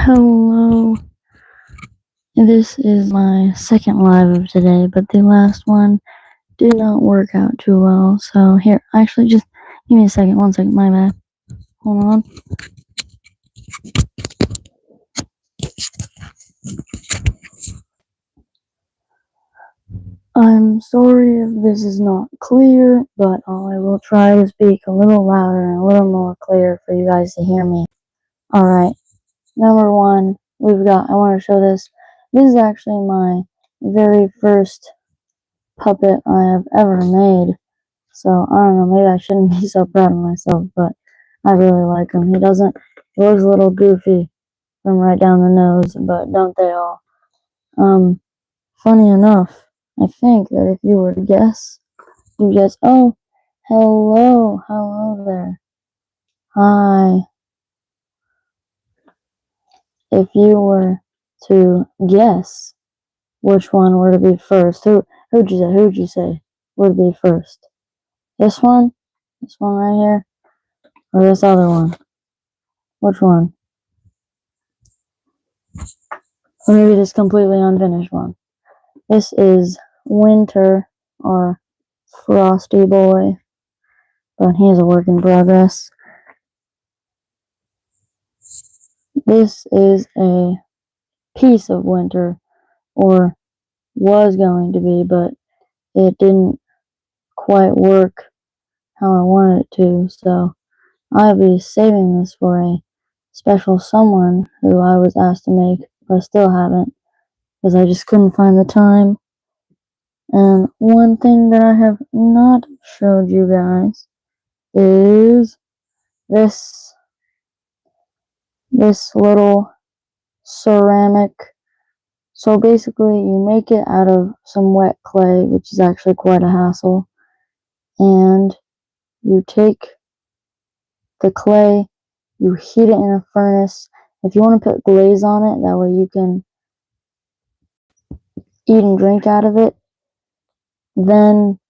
Hello, this is my second live of today, but the last one did not work out too well. So here, actually, just give me a second. 1 second, my bad. Hold on. I'm sorry if this is not clear, but I will try to speak a little louder and a little more clear for you guys to hear me. Alright, number one, I want to show this. This is actually my very first puppet I have ever made. So, I don't know, maybe I shouldn't be so proud of myself, but I really like him. He looks a little goofy from right down the nose, but don't they all? Funny enough, I think that if you were to guess, oh, hello there. Hi. If you were to guess which one were to be first, who'd you say would be first? This one right here, or this other one? Which one? Or maybe this completely unfinished one. This is Winter, or Frosty Boy, but he is a work in progress. This is a piece of Winter, or was going to be, but it didn't quite work how I wanted it to, so I'll be saving this for a special someone who I was asked to make, but I still haven't, because I just couldn't find the time. And one thing that I have not showed you guys is this little ceramic. So basically you make it out of some wet clay, which is actually quite a hassle, and you take the clay, you heat it in a furnace. If you want to put glaze on it, that way you can eat and drink out of it, then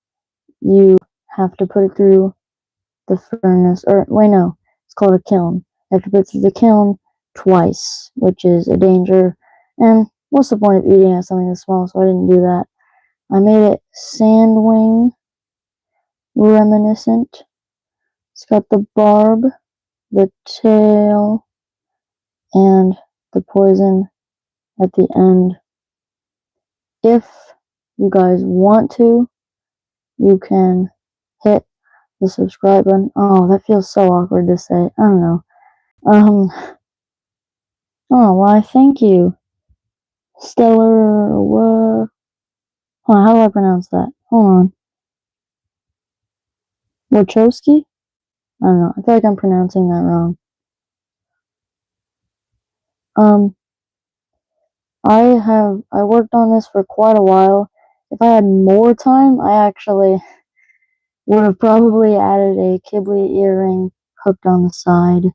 you have to put it through the furnace, or wait, no, it's called a kiln. You have to put it through the kiln twice, which is a danger, and what's the point of eating at something this small, so I didn't do that. I made it sandwing reminiscent. It's got the barb, the tail, and the poison at the end. If you guys want to, you can hit the subscribe button. Oh, that feels so awkward to say. I don't know. Oh, why, thank you. Stellar, what? Hold on, how do I pronounce that? Hold on. Wachowski? I don't know. I feel like I'm pronouncing that wrong. I worked on this for quite a while. If I had more time, I actually would have probably added a Ghibli earring hooked on the side.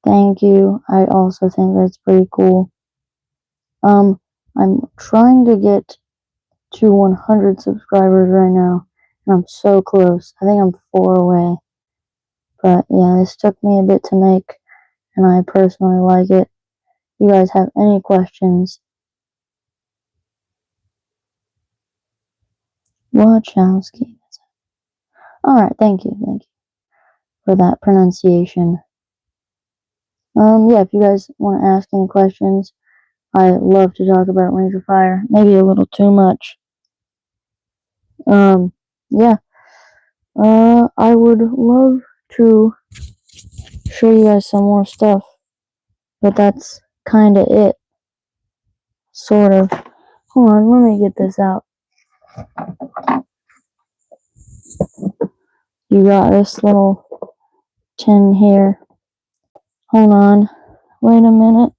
Thank you. I also think that's pretty cool. I'm trying to get to 100 subscribers right now, and I'm so close. I think I'm 4 away. But yeah, this took me a bit to make, and I personally like it. If you guys have any questions, Wachowski. Alright, thank you for that pronunciation. Yeah, if you guys want to ask any questions, I love to talk about Rings of Fire. Maybe a little too much. Yeah. I would love to show you guys some more stuff, but that's kinda it. Sort of. Hold on, let me get this out. You got this little tin here. Hold on. Wait a minute.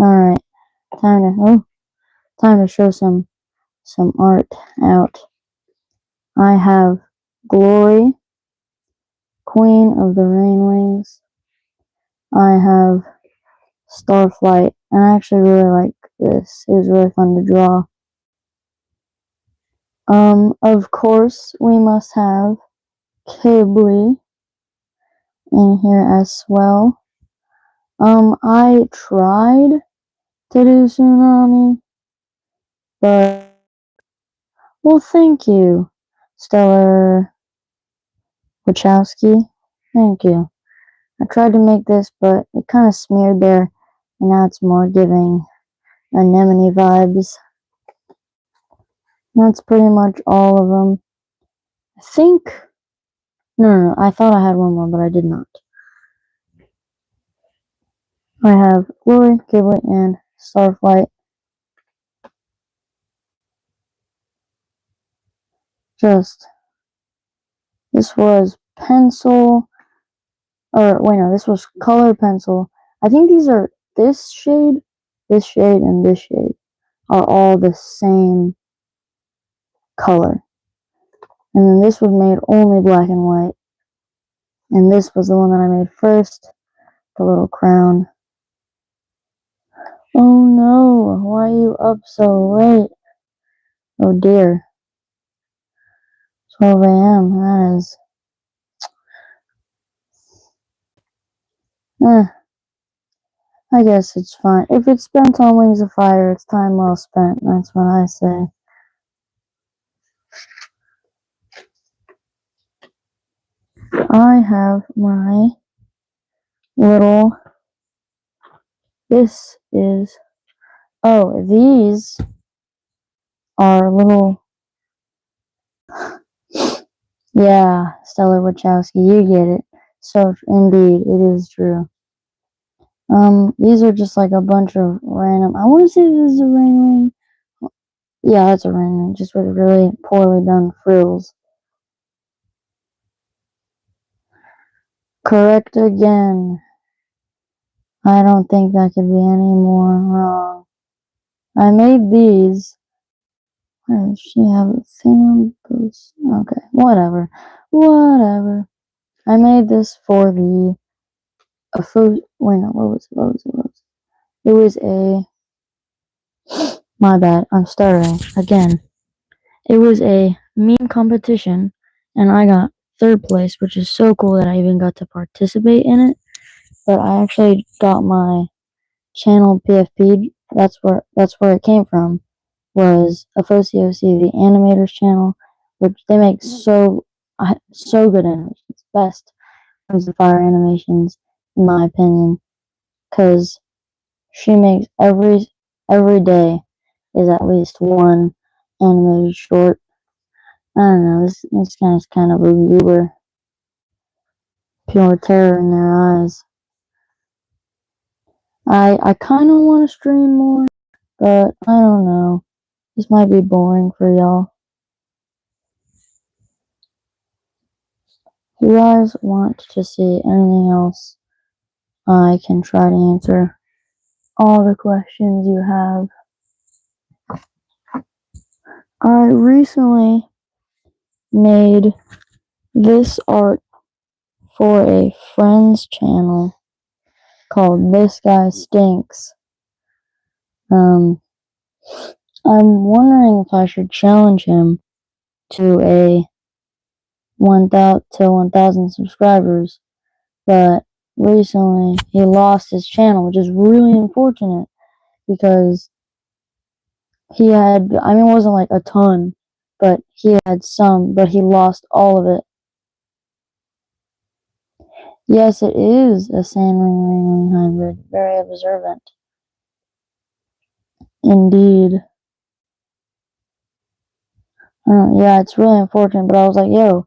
Alright. Time to show some art out. I have Glory, Queen of the Rainwings. I have Starflight, and I actually really like this. It was really fun to draw. Of course, we must have Kibli in here as well. I tried to do Tsunami, but, well, thank you, Stellar Wachowski. Thank you. I tried to make this, but it kind of smeared there, and now it's more giving anemone vibes. That's pretty much all of them. I think... No, I thought I had one more, but I did not. I have Lily, Ghibli, and Starflight. This was pencil, or wait, no, this was color pencil. I think these are this shade, and this shade are all the same color. And then this was made only black and white. And this was the one that I made first, the little crown. Oh no, why are you up so late? Oh dear. 12 a.m. That is... I guess it's fine. If it's spent on Wings of Fire, it's time well spent. That's what I say. I have my little... This is... Oh, these are little... Yeah, Stellar Wachowski, you get it. So, indeed, it is true. These are just like a bunch of random... I want to say this is a ring. Yeah, that's a ring, just with really poorly done frills. Correct again. I don't think that could be any more wrong. I made these. Where does she have a thing on this? Okay, whatever. I made this for the... Wait, no, what was it? It was a... My bad, I'm stuttering again. It was a meme competition, and I got third place, which is so cool that I even got to participate in it. But I actually got my channel PFP. That's where it came from. Was Afosioc, the animator's channel, which they make so good animations. Best Wings of Fire animations, in my opinion, because she makes every day is at least one animated short. I don't know, this guy's kind of a goober. Pure terror in their eyes. I kind of want to stream more, but I don't know. This might be boring for y'all. If you guys want to see anything else, I can try to answer all the questions you have. I recently made this art for a friend's channel called This Guy Stinks. I'm wondering if I should challenge him to a 1,000 subscribers, but recently he lost his channel, which is really unfortunate because he had, I mean, it wasn't like a ton, but he had some, but he lost all of it. Yes, it is a sand ring hybrid. Very observant. Indeed. Yeah, it's really unfortunate, but I was like, yo,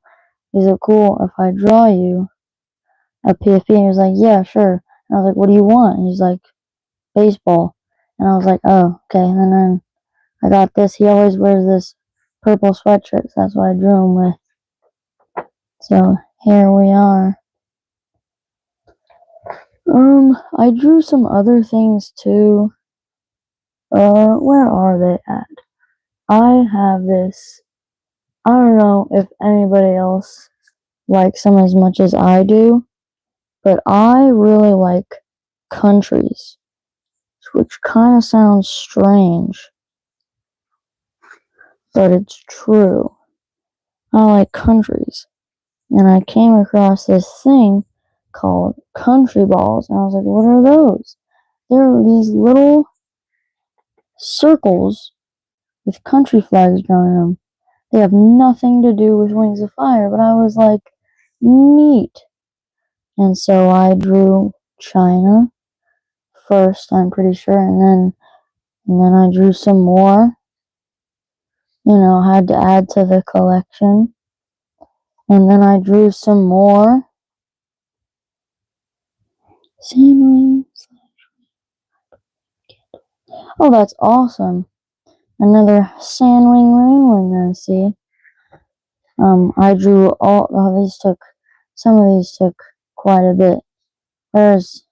is it cool if I draw you a PFP? And he was like, yeah, sure. And I was like, what do you want? And he's like, baseball. And I was like, oh, okay. And then I got this. He always wears this purple sweatshirt, so that's what I drew him with. So here we are. I drew some other things too. Where are they at? I have this. I don't know if anybody else likes them as much as I do, but I really like countries, which kind of sounds strange, but it's true. I like countries. and I came across this thing called country balls, and I was like, what are those? They're these little circles with country flags drawn in them. They have nothing to do with Wings of Fire, but I was like, neat. And so I drew China first, I'm pretty sure, and then I drew some more. Had to add to the collection. And then I drew some more sandwings. Oh, that's awesome. Another sandwing ringling, I see. I drew some of these took quite a bit. Where's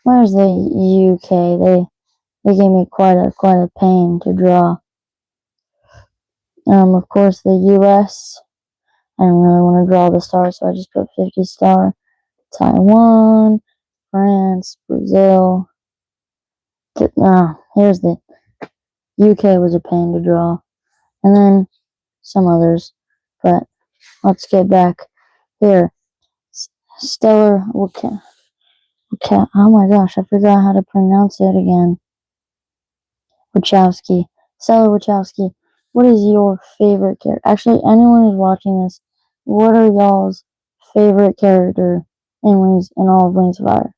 the UK? They gave me quite a pain to draw. Of course the US. I didn't really want to draw the stars, so I just put 50 star. Taiwan, France, Brazil. Here's the UK was a pain to draw. And then some others. But let's get back here. Stellar, oh my gosh, I forgot how to pronounce it again. Wachowski. Stellar Wachowski. What is your favorite character? Actually, anyone who's watching this, what are y'all's favorite character in all of Wings of Fire?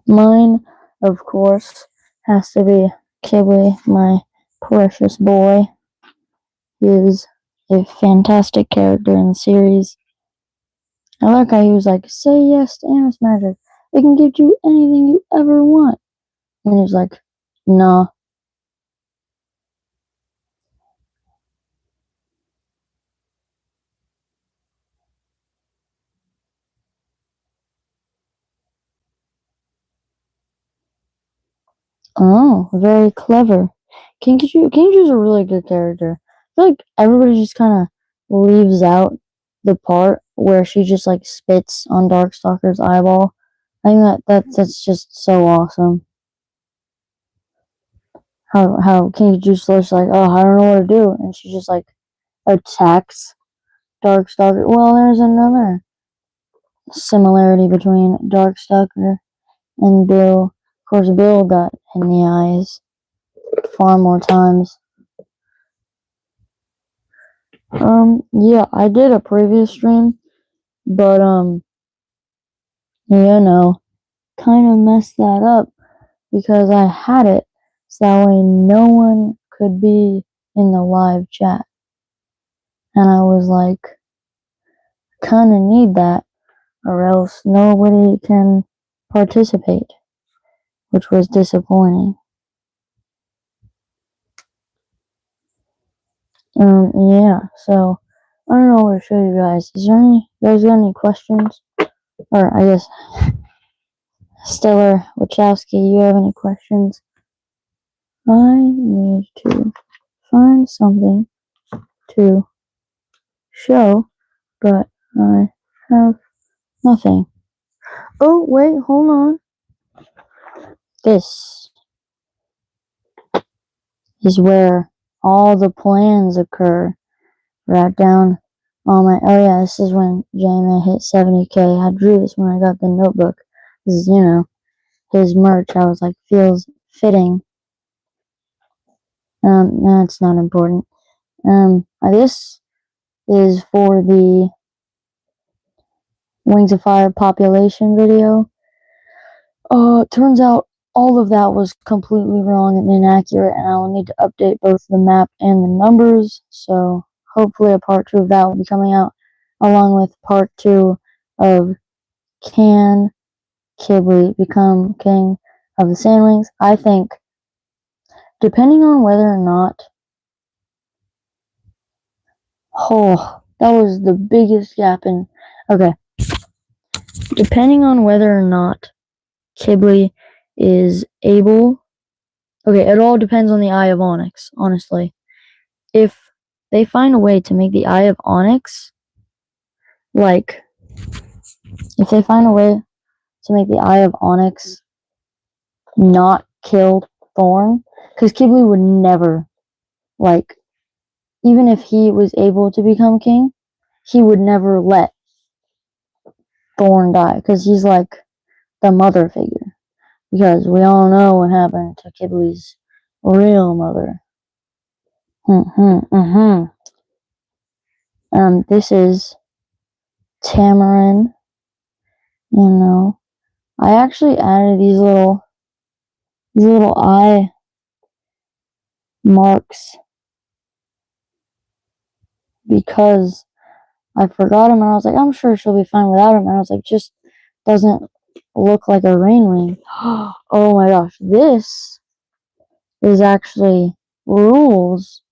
Mine, of course, has to be Kibble, my precious boy. He is a fantastic character in the series. I like how he was like, say yes to Amos Magic. It can give you anything you ever want. And he was like, nah. Oh, very clever. King Kiju's a really good character. I feel like everybody just kind of leaves out the part where she just like spits on Darkstalker's eyeball. I think that's just so awesome. How King Kiju's just like, oh, I don't know what to do, and she just like attacks Darkstalker. Well, there's another similarity between Darkstalker and Bill. Of course, Bill got in the eyes far more times. Yeah, I did a previous stream, but, kind of messed that up because I had it so that way no one could be in the live chat. And I was like, kind of need that or else nobody can participate, which was disappointing. Yeah, so I don't know what to show you guys. You guys got any questions? Or I guess Stellar Wachowski, you have any questions? I need to find something to show, but I have nothing. Oh, wait, hold on. This is where all the plans occur. Right down on my, oh yeah, this is when JMA hit 70K. I drew this when I got the notebook. This is, his merch. I was like, feels fitting. That's not important. This is for the Wings of Fire population video. Turns out all of that was completely wrong and inaccurate, and I will need to update both the map and the numbers. So hopefully a part 2 of that will be coming out, along with part 2 of Can Kibble become king of the Sandwings. I think, depending on whether or not, that was the biggest gap in, okay, depending on whether or not Kibble is able, okay, it all depends on the Eye of Onyx, honestly. If they find a way to make the Eye of Onyx, like, if they find a way to make the Eye of Onyx not kill Thorn, because Kibble would never, like, even if he was able to become king, he would never let Thorn die, because he's like the mother figure. Because we all know what happened to Kibli's real mother. This is Tamarin. You know, I actually added these little eye marks because I forgot him, and I was like, I'm sure she'll be fine without him. And I was like, just doesn't look like a rain wing. Oh my gosh, this is actually rules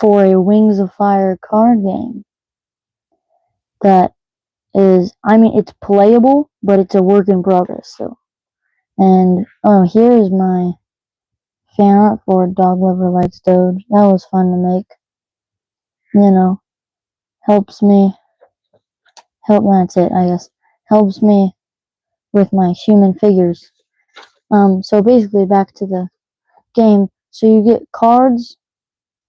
for a Wings of Fire card game that is, I mean, it's playable, but it's a work in progress still. And here is my fan art for Dog Lover Likes Doge. That was fun to make. You know, helps me. That's it, I guess. Helps me with my human figures. So basically, back to the game. So you get cards,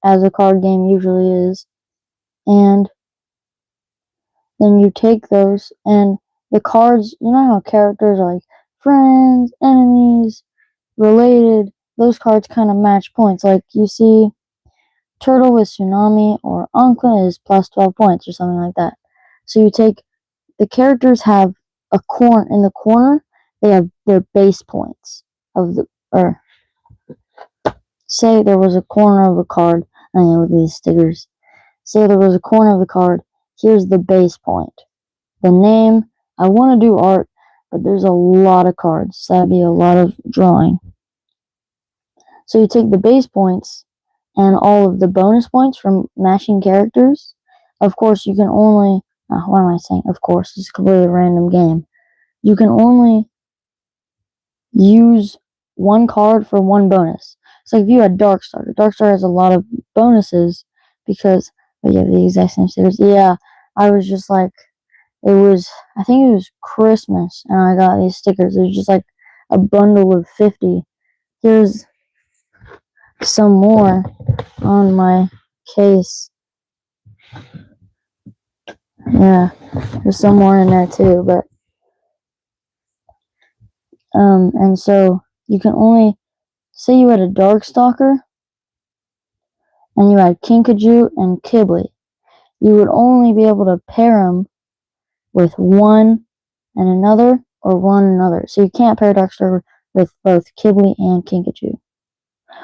as a card game usually is, and then you take those, and the cards, you know how characters are like friends, enemies, related, those cards kind of match points. Like you see Turtle with Tsunami or Ankla is plus 12 points or something like that. So you take, the characters have a corner, in the corner, they have their base points of the, or say there was a corner of a card, I know with these stickers, say there was a corner of the card, here's the base point. The name, I want to do art, but there's a lot of cards, so that'd be a lot of drawing. So you take the base points and all of the bonus points from matching characters. Of course, you can only, what am I saying? Of course, it's a completely random game. You can only use one card for one bonus. So if you had Darkstar has a lot of bonuses because you have the exact same stickers. Yeah, I was just like, I think it was Christmas, and I got these stickers. It was just like a bundle of 50. Here's some more on my case. Yeah, there's some more in there too, but and so you can only, say you had a Darkstalker and you had Kinkajou and Kibli, you would only be able to pair them with one and another, or one and another. So you can't pair Darkstalker with both Kibli and Kinkajou.